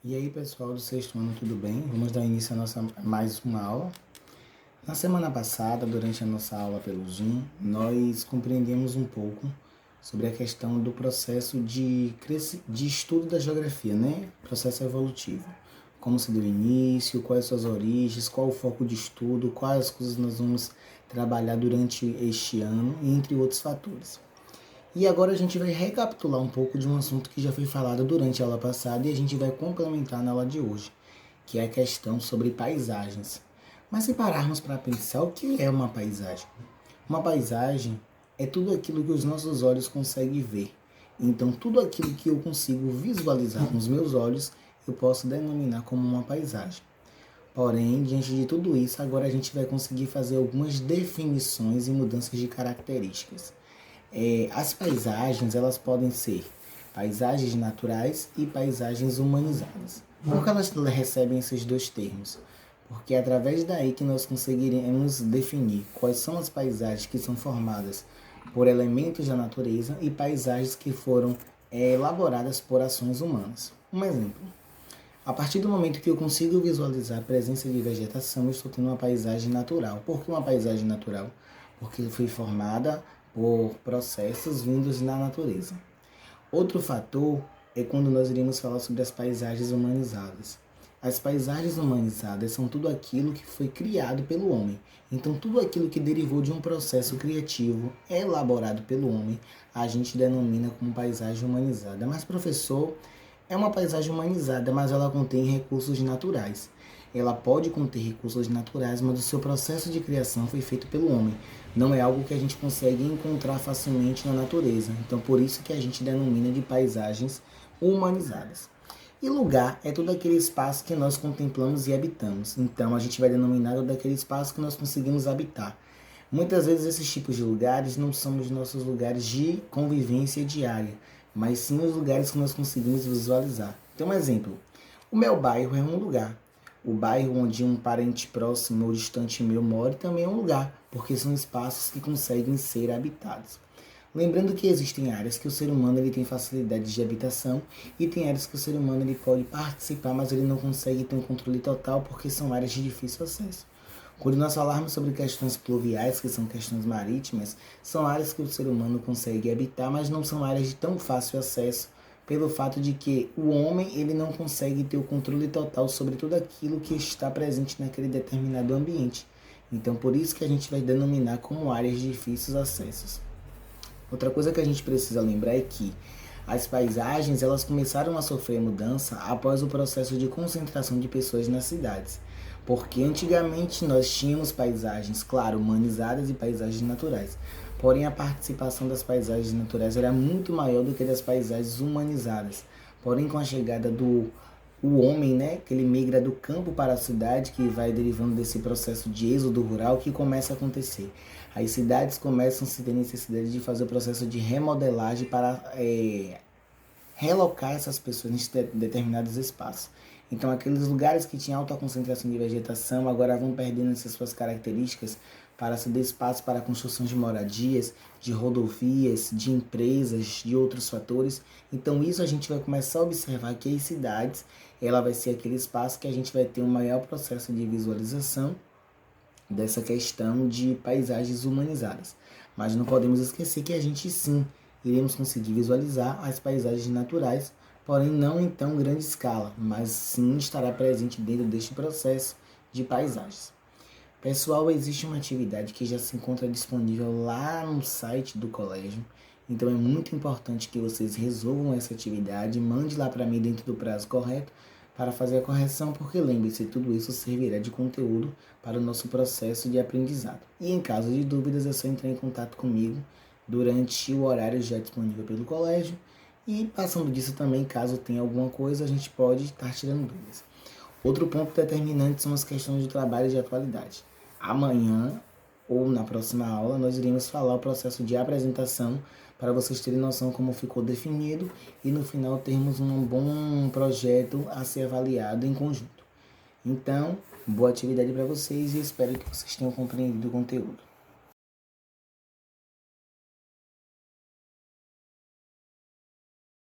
E aí, pessoal do sexto ano, tudo bem? Vamos dar início a nossa mais uma aula. Na semana passada, durante a nossa aula pelo Zoom, nós compreendemos um pouco sobre a questão do processo de estudo da geografia, né? Processo evolutivo. Como se deu o início, quais suas origens, qual o foco de estudo, quais coisas nós vamos trabalhar durante este ano, entre outros fatores. E agora a gente vai recapitular um pouco de um assunto que já foi falado durante a aula passada e a gente vai complementar na aula de hoje, que é a questão sobre paisagens. Mas se pararmos para pensar, o que é uma paisagem? Uma paisagem é tudo aquilo que os nossos olhos conseguem ver. Então, tudo aquilo que eu consigo visualizar com os meus olhos, eu posso denominar como uma paisagem. Porém, diante de tudo isso, agora a gente vai conseguir fazer algumas definições e mudanças de características. As paisagens, elas podem ser paisagens naturais e paisagens humanizadas. Por que elas recebem esses dois termos? Porque é através daí que nós conseguiremos definir quais são as paisagens que são formadas por elementos da natureza e paisagens que foram elaboradas por ações humanas. Um exemplo. A partir do momento que eu consigo visualizar a presença de vegetação, eu estou tendo uma paisagem natural. Por que uma paisagem natural? Porque foi formada por processos vindos da natureza. Outro fator é quando nós iremos falar sobre as paisagens humanizadas. As paisagens humanizadas são tudo aquilo que foi criado pelo homem. Então, tudo aquilo que derivou de um processo criativo elaborado pelo homem, a gente denomina como paisagem humanizada. Mas, professor, é uma paisagem humanizada, mas ela contém recursos naturais. Ela pode conter recursos naturais, mas o seu processo de criação foi feito pelo homem. Não é algo que a gente consegue encontrar facilmente na natureza. Então, por isso que a gente denomina de paisagens humanizadas. E lugar é todo aquele espaço que nós contemplamos e habitamos. Então, a gente vai denominar todo aquele espaço que nós conseguimos habitar. Muitas vezes esses tipos de lugares não são os nossos lugares de convivência diária, mas sim os lugares que nós conseguimos visualizar. Então, um exemplo. O meu bairro é um lugar. O bairro onde um parente próximo ou distante meu mora também é um lugar, porque são espaços que conseguem ser habitados. Lembrando que existem áreas que o ser humano ele tem facilidade de habitação e tem áreas que o ser humano ele pode participar, mas ele não consegue ter um controle total porque são áreas de difícil acesso. Quando nós falarmos sobre questões pluviais, que são questões marítimas, são áreas que o ser humano consegue habitar, mas não são áreas de tão fácil acesso, pelo fato de que o homem ele não consegue ter o controle total sobre tudo aquilo que está presente naquele determinado ambiente. Então, por isso que a gente vai denominar como áreas de difíceis acessos. Outra coisa que a gente precisa lembrar é que as paisagens elas começaram a sofrer mudança após o processo de concentração de pessoas nas cidades. Porque antigamente nós tínhamos paisagens, claro, humanizadas e paisagens naturais. Porém, a participação das paisagens naturais era muito maior do que das paisagens humanizadas. Porém, com a chegada do homem, né, que ele migra do campo para a cidade, que vai derivando desse processo de êxodo rural, que começa a acontecer. As cidades começam a se ter necessidade de fazer o processo de remodelagem para relocar essas pessoas em determinados espaços. Então, aqueles lugares que tinham alta concentração de vegetação agora vão perdendo essas suas características para ceder espaço para a construção de moradias, de rodovias, de empresas, de outros fatores. Então, isso a gente vai começar a observar que as cidades, ela vai ser aquele espaço que a gente vai ter um maior processo de visualização dessa questão de paisagens humanizadas. Mas não podemos esquecer que a gente sim iremos conseguir visualizar as paisagens naturais, porém não em tão grande escala, mas sim estará presente dentro deste processo de paisagens. Pessoal, existe uma atividade que já se encontra disponível lá no site do colégio, então é muito importante que vocês resolvam essa atividade, mande lá para mim dentro do prazo correto para fazer a correção, porque lembre-se, tudo isso servirá de conteúdo para o nosso processo de aprendizado. E em caso de dúvidas, é só entrar em contato comigo durante o horário já disponível pelo colégio. E passando disso também, caso tenha alguma coisa, a gente pode estar tirando dúvidas. Outro ponto determinante são as questões de trabalho de atualidade. Amanhã, ou na próxima aula, nós iremos falar o processo de apresentação para vocês terem noção como ficou definido e no final termos um bom projeto a ser avaliado em conjunto. Então, boa atividade para vocês e espero que vocês tenham compreendido o conteúdo.